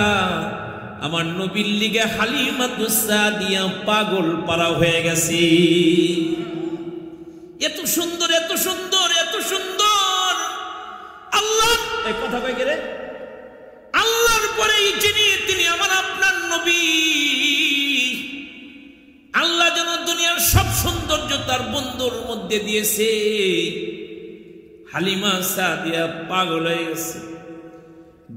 আমার নবীর লিগে হালিমা সাদিয়া পাগল পারা হয়ে গেছে। এত সুন্দর, এত সুন্দর, এত সুন্দর। আল্লাহ এই কথা কই গেলে, আল্লাহর পরে যিনি, তিনি আমার আপনার নবী। আল্লাহ যেন দুনিয়ার সব সৌন্দর্য তার বন্ধুর মধ্যে দিয়েছে। হালিমা সাদিয়া পাগল হয়ে গেছে।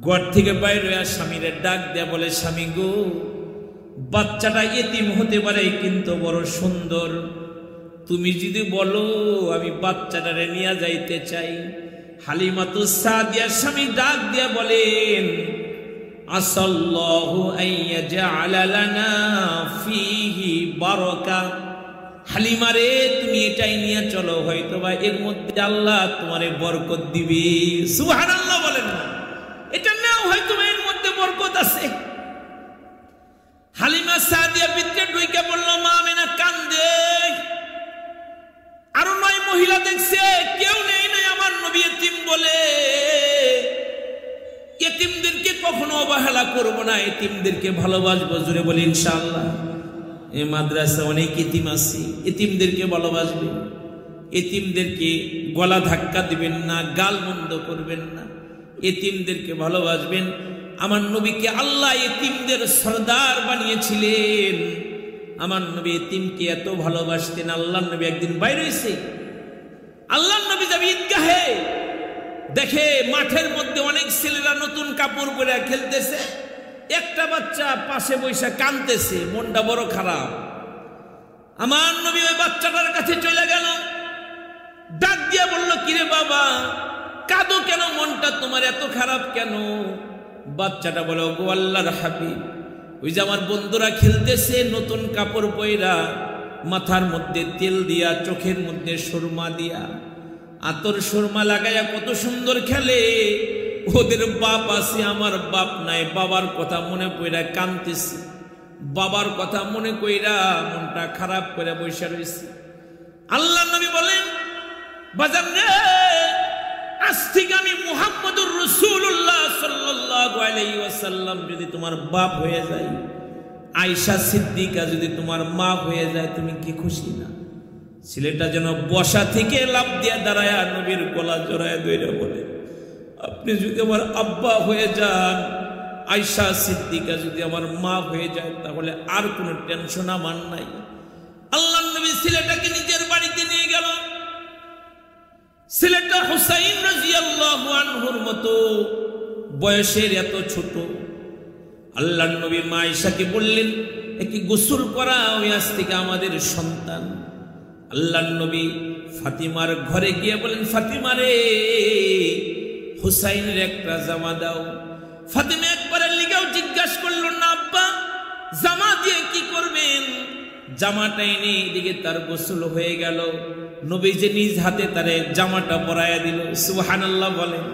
ঘর থেকে বাইরে হয়ে স্বামীরে ডাক দেয়া বলে, স্বামী গো, বাচ্চাটা এতিম হতে পারে কিন্তু বড় সুন্দর, তুমি যদি বলো আমি বাচ্চাটারে নিয়ে যাইতে চাই। হালিমা সাদিয়া স্বামী ডাক দিয়া বলেন, আসাল্লাহু আইয়াজআলা লানা ফীহি বারাকা। হালিমা রে, তুমি এটাই নিয়ে চলো, হয়তোবা এর মধ্যে আল্লাহ তোমারে বরকত দিবে। সুবহানাল্লাহ বলেন না, এটা নাও, হয়তোবা এর মধ্যে বরকত আছে। হালিমা সাদিয়া ভিতরে ঢুকে বলল, মা আমেনা কান্দে। আরো 9 মহিলা দেখছে কেউ নেই, নাই আমার নবী এতিম বলে। এতিমদেরকে কখনো অবহেলা করব না, এতিমদেরকে ভালোবাসবো। জুড়ে বলি ইনশাআল্লাহ। এই মাদ্রাসা অনেক এতিম আছে, এতিমদেরকে ভালোবাসবেন, এতিমদেরকে গলা ধাক্কা দিবেন না, গাল মন্দ করবেন না, এতিমদেরকে ভালোবাসবেন। আমার নবীকে আল্লাহ এতিমদের সরদার বানিয়েছিলেন। আমার নবী এতিমকে এত ভালোবাসতেন। আল্লাহর নবী একদিন বাইরে হয়েছে, আল্লাহর নবী যাবে ঈদগাহে, দেখে মাঠের মধ্যে অনেক ছেলেরা নতুন কাপড় পরে খেলতেছে, একটা বাচ্চা পাশে বসে কাঁদতেছে, মনটা বড় খারাপ। আমার নবী ওই বাচ্চাটার কাছে চলে গেল, ডাক দিয়া বলল, কিরে বাবা, কাঁদো কেন, মনটা তোমার এত খারাপ কেন? বাচ্চাটা বলে, গো আল্লাহর হাবিব, ওই যে আমার বন্ধুরা খেলতেছে নতুন কাপড় পয়রা, মাথার মধ্যে তেল দিয়া, চোখের মধ্যে সুরমা দিয়া, আতর সুরমা লাগাইয়া কত সুন্দর খেলে। ওদের বাপ আছে, আমার বাপ নাই, বাবার কথা মনে পড়া কাঁদতেছি, বাবার কথা মনে কইরা মনটা খারাপ করে বসে রয়েছে। আল্লাহ নবী বলেন, বাজান রে, আজ থেকে আমি মুহাম্মদুর রাসূলুল্লাহ সাল্লাল্লাহু আলাইহি ওয়াসাল্লাম যদি তোমার বাপ হয়ে যায়, আয়েশা সিদ্দিকা যদি তোমার মা হয়ে যায়, তুমি কি খুশি না? ছেলেটা যেন বসা থেকে লাফ দিয়ে দাঁড়ায় নবীর গলা জড়ায় ধরে বলে, আপনি যদি আমার আব্বা হয়ে যান, আয়েশা সিদ্দিকা যদি আমার মা হয়ে যায়, তাহলে আর কোনো টেনশন আমার নাই। আল্লাহর নবী ছেলেটাকে নিজের বাড়িতে নিয়ে গেল। ছেলেটা হুসাইন রাদিয়াল্লাহু আনহুর মতো বয়সের, এত ছোট। আল্লাহর নবী মা আয়েশাকে বললেন, একে গোসল করাও, আজ থেকে আমাদের সন্তান। আল্লাহর নবী ফাতিমার ঘরে গিয়ে বলেন, ফাতিমা রে, হুসাইনের একটা জামা দাও। ফাতিমা একবারের লিগাও জিজ্ঞাসা করলো না, আব্বা জামা দিয়ে কি করবেন? জামাটা এনে এদিকে তার গোসল হয়ে গেল। নবী যে নিজ হাতে তারে জামাটা পরাইয়া দিল। সুবহানাল্লাহ বলেন।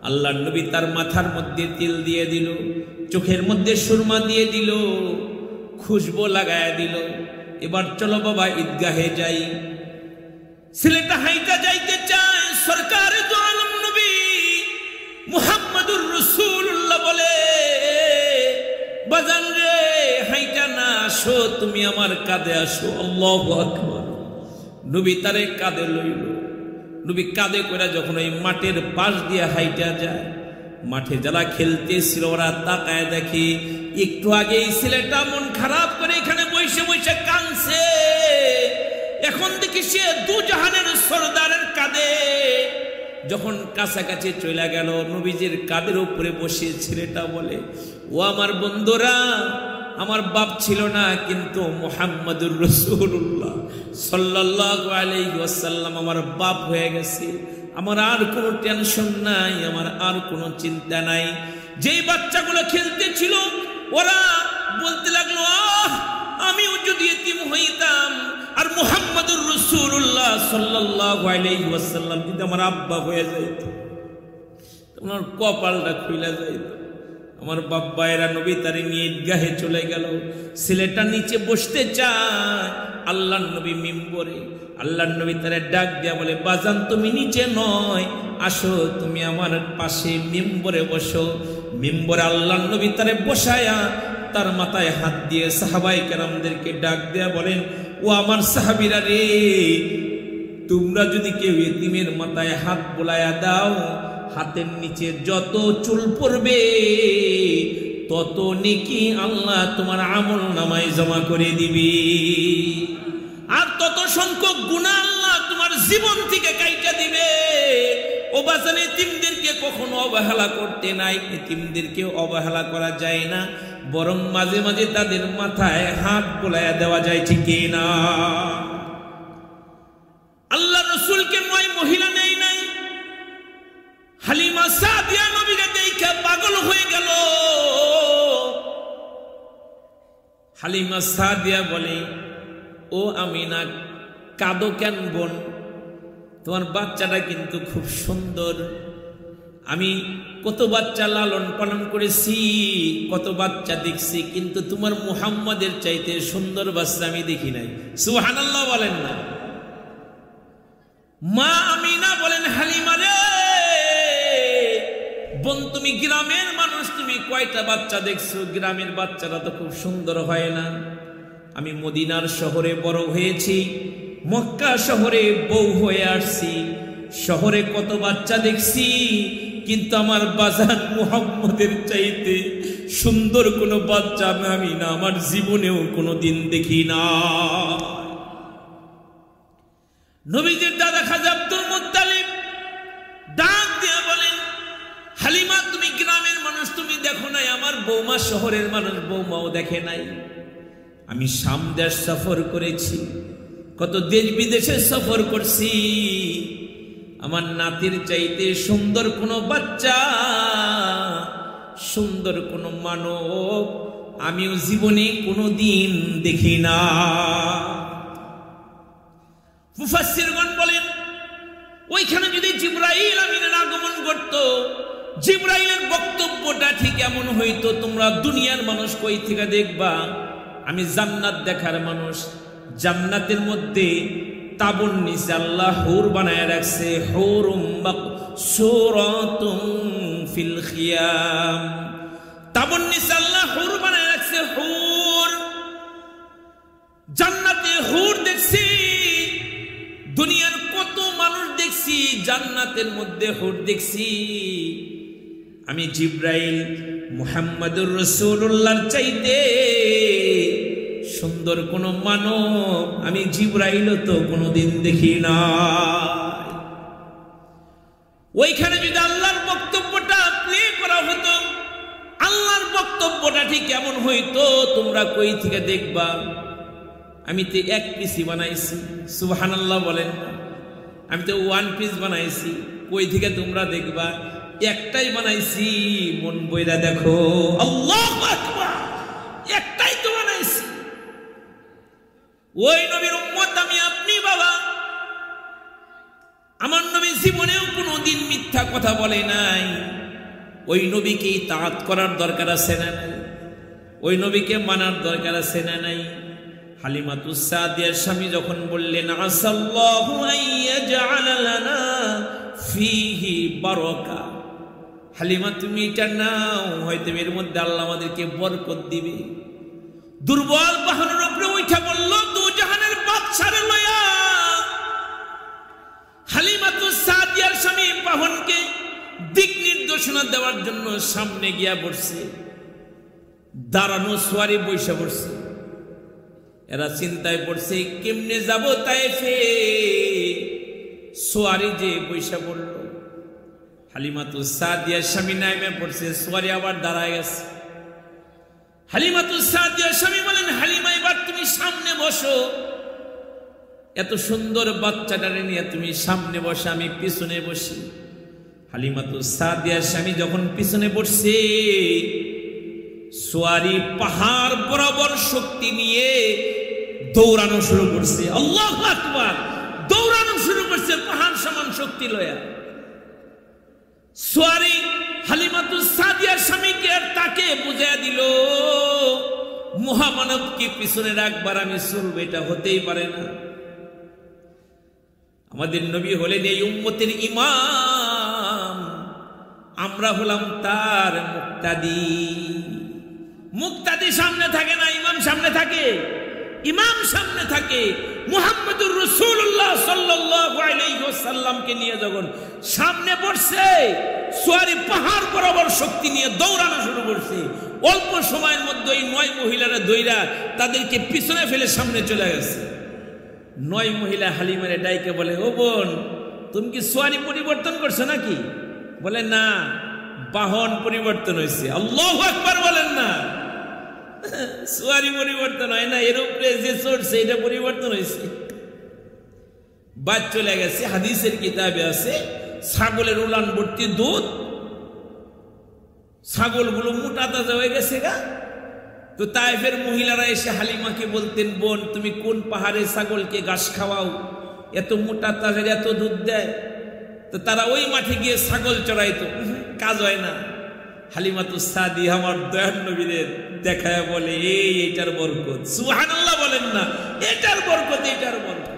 আল্লাহর নবী তার মাথার মধ্যে তেল দিয়ে দিল, চোখের মধ্যে সুরমা দিয়ে দিল, খুশবু লাগায়া দিল। এবার চলো বাবা ঈদগাহে যাই। ছেলেটা হাইটা যাইতে চায়। সরকারে দো আলম নবী মুহাম্মদুর রাসূলুল্লাহ বলে, বাজান রে, হাইটা না, আসো, তুমি আমার কাঁধে আসো। আল্লাহু আকবার। নবী তারে কাঁধে লইল। নবী কাঁধে করে যখন ওই মাঠের পাশ দিয়ে হাইটা যায়, মাঠে যারা খেলতেছিল ওরা তাকায় দেখে একটু আগে ছেলেটা মন খারাপ করে এখানে বসে বসে কাঁদছে। এখন দেখি সে দুজাহানের সরদারের কাঁধে। যখন কাছাকাছি চলে গেল, নবীজির কাঁধের উপরে বসে ছেলেটা বলে, ও আমার বন্ধুরা, আমার বাপ ছিল না, কিন্তু মুহাম্মদুর রাসূলুল্লাহ সাল্লাল্লাহু আলাইহি ওয়াসাল্লাম আমার বাপ হয়ে গেছে। আমার আর কোনো টেনশন নাই, আমার আর কোনো চিন্তা নাই। যেই বাচ্চাগুলো খেলতেছিল ওরা বলতে লাগলো, আমিও যদি এতিম হইতাম, আর মুহাম্মদুর রাসূলুল্লাহ সাল্লাল্লাহু আলাইহি ওয়াসাল্লাম যদি আমার আব্বা হয়ে যাইত, তোমার কপালটা খুলে যাইত। আমার বাব্বায়েরা নবী তারে নিয়ে ঈদগাহে চলে গেল। ছেলেটা নিচে বসতে চায়, আল্লাহর নবী মিম্বরে। আল্লাহর নবী তারে ডাক দিয়া বলে, বাজান তুমি নিচে নয়, আসো, তুমি আমার পাশে মিম্বরে বসো। মিম্বরে আল্লাহর নবী তারে বসায়া তার মাথায় হাত দিয়ে সাহাবায়ে কেরামদেরকে ডাক দেয়া বলেন, ও আমার সাহাবীরা রে, তোমরা যদি কেউ এতিমের মাথায় হাত বোলায়া দাও, হাতের নিচে যত চুল পড়বে তত নেকি আল্লাহ তোমার আমল নামায় জমা করে দিবি, আর তত সংখ্যক গুনাহ আল্লাহ তোমার জীবন থেকে কাইটা দিবে। ও বাজান, এতিমদেরকে কখনো অবহেলা করতে নাই। এতিমদেরকে অবহেলা করা যায় না, বরং মাঝে মাঝে তাদের মাথায় হাত বোলায়া দেওয়া যায়, ঠিক না? আল্লাহ রাসূলকে নয় মহিলা নেই নাই। হালিমা সাদিয়া নবীকে দেখে পাগল হয়ে গেল। হালিমা সাদিয়া বলে, ও আমিনা, কাঁদো কেন বোন? তোমার বাচ্চাটা কিন্তু খুব সুন্দর। আমি কত বাচ্চা লালন পালন করেছি, কত বাচ্চা দেখছি, কিন্তু তোমার মুহাম্মাদের চাইতে সুন্দর বাচ্চা আমি দেখি নাই। সুবহানাল্লাহ বলেন না? মা আমিনা বলেন, হালিমা রে বোন, তুমি গ্রামের মানুষ, তুমি কয়টা বাচ্চা দেখছো? গ্রামের বাচ্চারা তো খুব সুন্দর হয় না। আমি মদিনার শহরে বড় হয়েছি, মক্কা শহরে বউ হয়ে আসছি, শহরে কত বাচ্চা দেখছি, কিন্তু আমার বাজার মুহাম্মদের চাইতে সুন্দর কোনো বাচ্চা আমি না আমার জীবনেও কোনোদিন দেখি না। নবীজির দাদা খাজা আব্দুল মুত্তালিব ডাক দিয়ে বলেন, হালিমা, তুমি গ্রামের মানুষ, তুমি দেখো নাই, আমার বৌমা শহরের মানুষ, বৌমাও দেখে নাই। আমি শাম দেশ সফর করেছি, কত দেশ বিদেশে সফর করছি, আমার নাতির চাইতে সুন্দর কোনো বাচ্চা, সুন্দর কোনো মানব আমিও জীবনে কোনোদিন দেখি না। মুফাসসিরগণ বলেন, ওইখানে যদি জিবরাইল আমিনের আগমন করত, জিবরাইলের বক্তব্যটা ঠিক এমন হইতো, তোমরা দুনিয়ার মানুষ কই থেকে দেখবা, আমি জান্নাত দেখার মানুষ, জান্নাতের মধ্যে তাবুর নিচে আল্লাহ হুর বানায় রাখছে, হুরুম মাকসুরাতুম ফিল খিয়াম। তাবুর নিচে আল্লাহ হুর বানায় রাখছে, হুর। জান্নাতে হুর দেখছি, দুনিয়ার কত মানুষ দেখছি, জান্নাতের মধ্যে হুর দেখছি। আমি জিব্রাইল মুহাম্মদুর রাসূলুল্লাহর চাইতে সুন্দর কোন মানব আমি জিব্রাইলও তো কোনোদিন দেখি না। ওইখানে যদি আল্লাহর বক্তব্যটা প্লে করা হতো, আল্লাহর বক্তব্যটা ঠিক কেমন হইতো তোমরা কই থেকে দেখবা? আমি তো এক পিসই বানাইছি, সুবহানাল্লাহ বলেন। আমি তো ওয়ান পিস বানাইছি, কই থেকে তোমরা দেখবা? একটাই বানাইছি, মন বইরা দেখো। আল্লাহু আকবার, একটাই তো বানাইছি। ওই নবীর উম্মত আমি আপনি বাবা। আমার নবী জীবনেও কোনোদিন মিথ্যা কথা বলে নাই। ওই নবীকে ইতাআত করার দরকার আছে না নাই? ওই নবীকে মানার দরকার আছে না নাই? হালিমাতুস সাদিয়ার স্বামী যখন বললেন, আসাল্লাহু আইয়াজআলা লানা ফীহি বারাকা, হালিমা তুমি এটা নাও, হয়তো এর মধ্যে আল্লাহ আমাদেরকে বরকত দিবে। দুর্বল বাহনের উপরে উঠা বলল, দু জাহানের বাদশারে লয়া। হালিমাতুস সাদিয়ার স্বামী বাহনকে দিক নির্দেশনা দেওয়ার জন্য সামনে গিয়া বসছে, দাঁড়ানো সোয়ারি বৈশা পড়ছে। এরা চিন্তায় পড়ছে কেমনে যাব তায়েফে, সোয়ারি যে বৈশা পড়ল। হালিমাতুস সাদিয়ার স্বামী নাইমে পড়ছে, সোয়ারি আবার দাঁড়ায় গেছে। হালিমাতুস সাদিয়ার স্বামী বলেন, হালিমা এবার তুমি সামনে বসো, এত সুন্দর বাচ্চাটারে নিয়ে তুমি সামনে বসো, আমি পিছনে বসি। হালিমাতুস সাদিয়ার স্বামী যখন পিছনে বসছে, সোয়ারি পাহাড় বরাবর শক্তি নিয়ে দৌড়ানো শুরু করছে। আল্লাহু আকবার, দৌড়ানো শুরু করছে পাহাড় সমান শক্তি লয়া। সোয়ারি হালিমাতুস সাদিয়ার স্বামীকে আর তাকে বুঝিয়ে দিল, মহামানবকে পিছনে রাখবার আমি চলবো, এটা হতেই পারে না। আমাদের নবী হলেন এই উম্মতের ইমাম, আমরা হলাম তার মুক্তাদি। মুক্তাদি সামনে থাকে না, ইমাম সামনে থাকে। ইমাম সামনে থাকে। মুহাম্মদুর রাসূলুল্লাহ সাল্লাল্লাহু আলাইহি ওয়াসাল্লামকে নিয়ে যখন সামনে বসছে, সোয়ারি পাহাড় বরাবর শক্তি নিয়ে দৌড়ানো শুরু করছে। অল্প সময়ের মধ্যে এই 9 মহিলারা দৌড়া তাদেরকে পিছনে ফেলে সামনে চলে গেছে। 9 মহিলা হালিমারে ডাইকে বলে, ও বোন, তুমি কি সোয়ারি পরিবর্তন করছো নাকি? বলে না, বাহন পরিবর্তন হয়েছে। আল্লাহু আকবার বলেন না, সোয়ারি পরিবর্তন হয় না, এর উপরে যে চড়ছে এটা পরিবর্তন হয়েছে। বাদ চলে গেছে। হাদিসের কিতাবে আছে, ছাগলের উলান ভর্তি দুধ, ছাগলগুলো মোটা তাজা হয়ে গেছে গা। তো তায়েফের মহিলারা এসে হালিমাকে বলতেন, বোন তুমি কোন পাহাড়ে ছাগলকে ঘাস খাওয়াও, এত মোটা তাজা এত দুধ দেয়? তো তারা ওই মাঠে গিয়ে ছাগল চড়াইতো, কাজ হয় না। হালিমাতুস সাদিয়া আমার দয়ার নবীদের দেখায় বলে, এইটার বরকত। সুবহানাল্লাহ বলেন না, এটার বরকত, এটার বরকত।